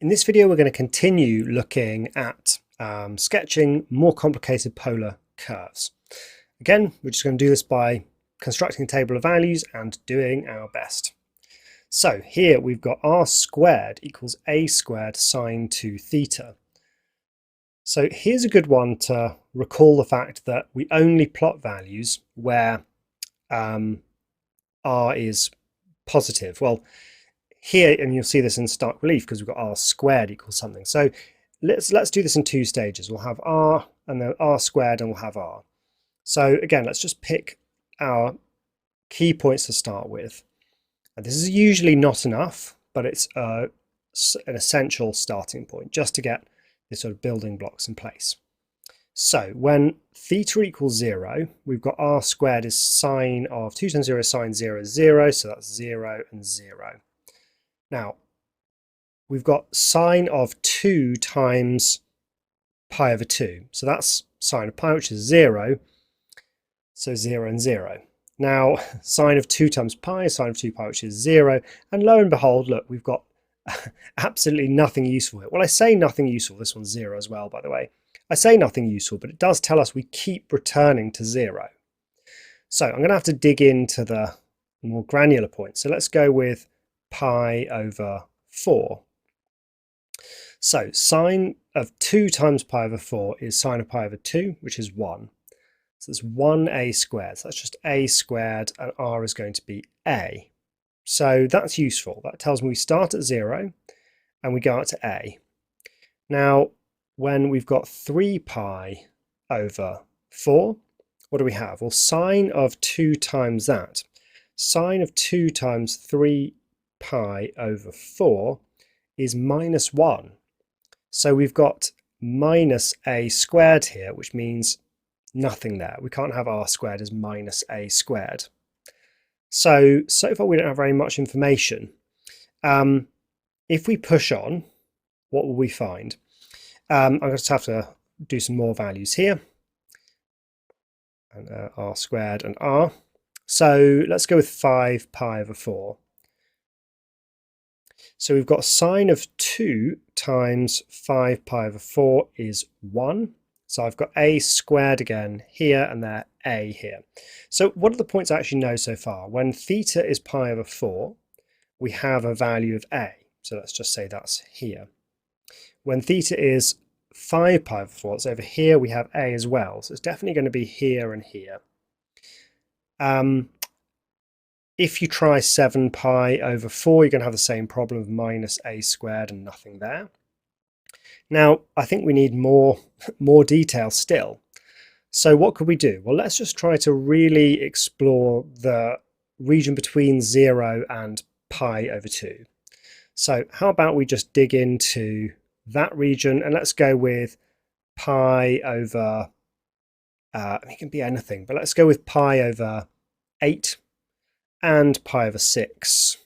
In this video, we're going to continue looking at sketching more complicated polar curves. Again, we're just going to do this by constructing a table of values and doing our best. So here we've got r squared equals a squared sine 2 theta. So here's a good one to recall the fact that we only plot values where r is positive. Well, here, and you'll see this in stark relief because we've got r squared equals something. So let's do this in two stages. We'll have r and then r squared and we'll have r. So again, let's just pick our key points to start with. And this is usually not enough, but it's an essential starting point just to get this sort of building blocks in place. So when theta equals 0, we've got r squared is sine of 2 times 0 is sine 0 is 0, so that's 0 and 0. Now, we've got sine of 2 times pi over 2. So that's sine of pi, which is 0. So 0 and 0. Now, sine of 2 times pi is sine of 2 pi, which is 0. And lo and behold, look, we've got absolutely nothing useful here. Well, I say nothing useful. This one's 0 as well, by the way. I say nothing useful, but it does tell us we keep returning to 0. So I'm going to have to dig into the more granular points. So let's go with pi over 4. So sine of 2 times pi over 4 is sine of pi over 2, which is 1. So it's 1a squared. So that's just a squared, and r is going to be a. So that's useful. That tells me we start at 0 and we go out to a. Now, when we've got 3 pi over 4, what do we have? Well, sine of 2 times that. Sine of 2 times 3 pi over 4 is minus 1. So we've got minus a squared here, which means nothing there. We can't have r squared as minus a squared. So far we don't have very much information. If we push on, what will we find? I'm going to have to do some more values here. And r squared and r. So let's go with 5 pi over 4. So we've got sine of 2 times 5 pi over 4 is 1. So I've got a squared again here and there a here. So what are the points I actually know so far? When theta is pi over 4, we have a value of a. So let's just say that's here. When theta is 5 pi over 4, it's over here, we have a as well. So it's definitely going to be here and here. If you try 7 pi over 4, you're going to have the same problem of minus a squared and nothing there. Now, I think we need more detail still. So what could we do? Well, let's just try to really explore the region between 0 and pi over 2. So how about we just dig into that region, and let's go with pi over, it can be anything, but let's go with pi over 8 and pi over 6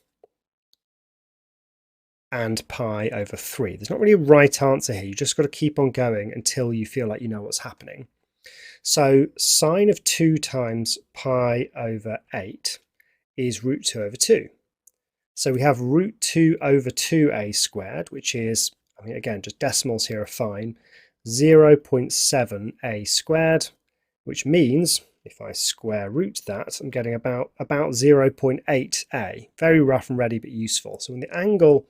and pi over 3. There's not really a right answer here. You just got to keep on going until you feel like you know what's happening. So sine of 2 times pi over 8 is root 2 over 2. So we have root 2 over 2a squared, which is, I mean, again, just decimals here are fine, 0.7a squared, which means if I square root that, I'm getting about 0.8a. Very rough and ready, but useful. So when the angle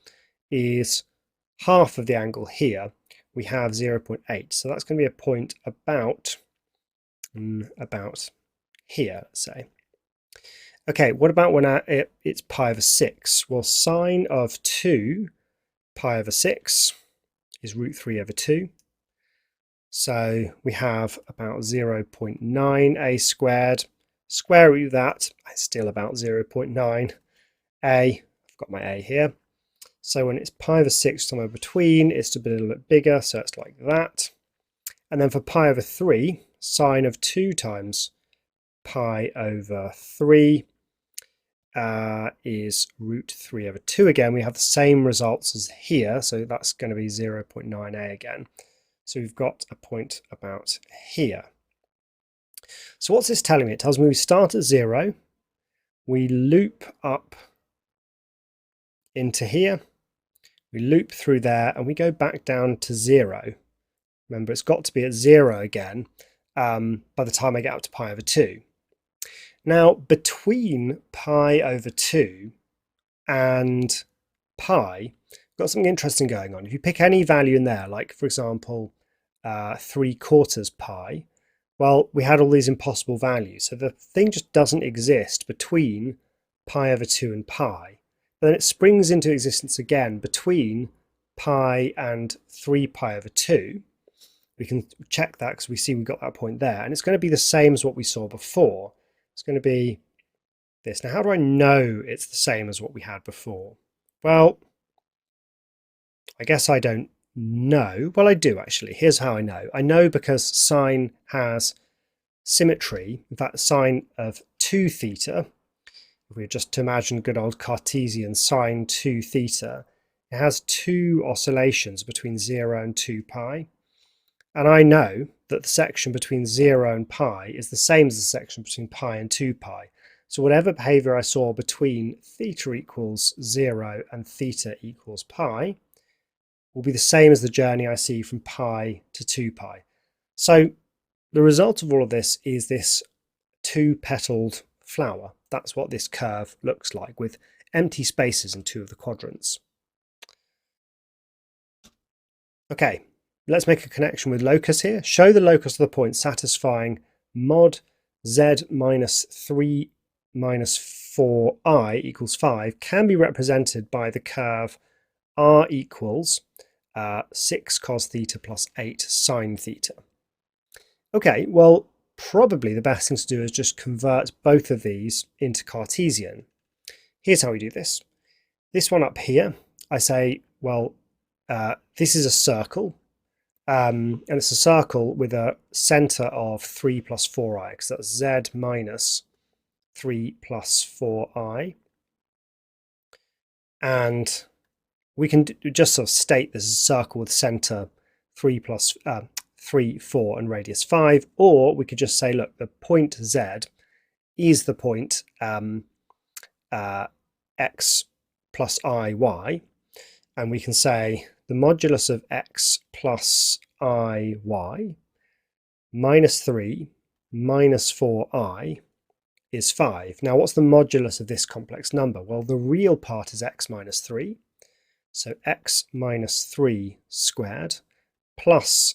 is half of the angle here, we have 0.8. So that's going to be a point about here, let's say. Okay, what about when it's pi over 6? Well, sine of 2 pi over 6 is root 3 over 2. So we have about 0.9a squared. Square root of that, it's still about 0.9a. I've got my a here. So when it's pi over 6 somewhere between, it's to be a little bit bigger, so it's like that. And then for pi over 3, sine of 2 times pi over 3 is root 3 over 2 again. We have the same results as here, so that's going to be 0.9a again. So we've got a point about here. So what's this telling me? It tells me we start at 0, we loop up into here, We loop through there and we go back down to 0. Remember, it's got to be at 0 again by the time I get up to pi over 2. Now, between pi over 2 and pi, we've got something interesting going on. If you pick any value in there, like for example 3/4 pi, well, we had all these impossible values. So the thing just doesn't exist between pi over 2 and pi. But then it springs into existence again between pi and 3 pi over 2. We can check that because we see we got that point there. And it's going to be the same as what we saw before. It's going to be this. Now, how do I know it's the same as what we had before? Well, I guess I don't know. Well, I do actually. Here's how I know. I know because sine has symmetry. In fact, sine of 2 theta, if we were just to imagine good old Cartesian sine 2 theta, it has 2 oscillations between 0 and 2 pi. And I know that the section between 0 and pi is the same as the section between pi and 2 pi. So whatever behavior I saw between theta equals 0 and theta equals pi will be the same as the journey I see from pi to 2 pi. So the result of all of this is this 2-petaled flower. That's what this curve looks like, with empty spaces in 2 of the quadrants. Okay, let's make a connection with locus here. Show the locus of the point satisfying mod z minus 3 minus 4i equals 5 can be represented by the curve r equals 6 cos theta plus 8 sine theta. Okay, well, probably the best thing to do is just convert both of these into Cartesian. Here's how we do this. This one up here, I say, well, this is a circle, and it's a circle with a centre of 3 plus 4i, because that's z minus 3 plus 4i. And we can just sort of state this is a circle with centre 3 plus 3, 4 and radius 5, or we could just say, look, the point z is the point x plus I, y, and we can say the modulus of x plus I, y minus 3 minus 4i is 5. Now, what's the modulus of this complex number? Well, the real part is x minus 3, so x minus 3 squared plus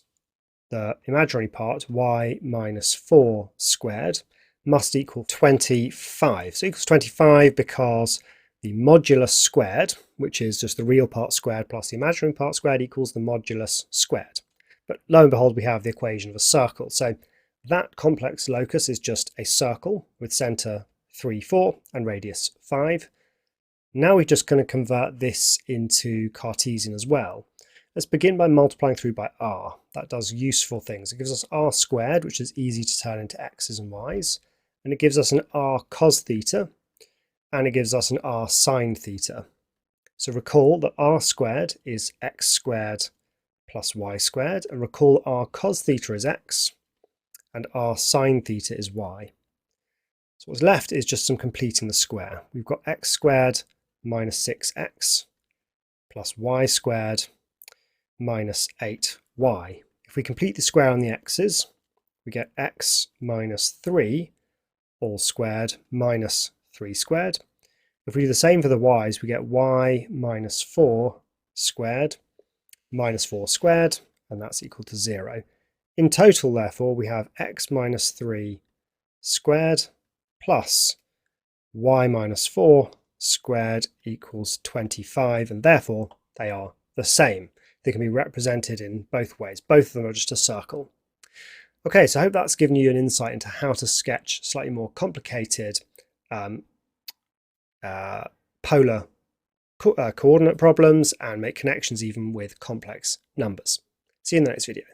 the imaginary part, y minus 4 squared, must equal 25. So it equals 25 because the modulus squared, which is just the real part squared plus the imaginary part squared, equals the modulus squared. But lo and behold, we have the equation of a circle. So that complex locus is just a circle with centre 3, 4 and radius 5. Now we're just going to convert this into Cartesian as well. Let's begin by multiplying through by r. That does useful things. It gives us r squared, which is easy to turn into x's and y's, and it gives us an r cos theta, and it gives us an r sine theta. So recall that r squared is x squared plus y squared, and recall r cos theta is x, and r sine theta is y. So what's left is just some completing the square. We've got x squared minus 6x plus y squared minus 8y. If we complete the square on the x's, we get x minus 3 all squared minus 3 squared. If we do the same for the y's, we get y minus 4 squared minus 4 squared, and that's equal to 0. In total, therefore, we have x minus 3 squared plus y minus 4 squared equals 25, and therefore they are the same. They can be represented in both ways. Both of them are just a circle. Okay, so I hope that's given you an insight into how to sketch slightly more complicated polar coordinate problems and make connections even with complex numbers. See you in the next video.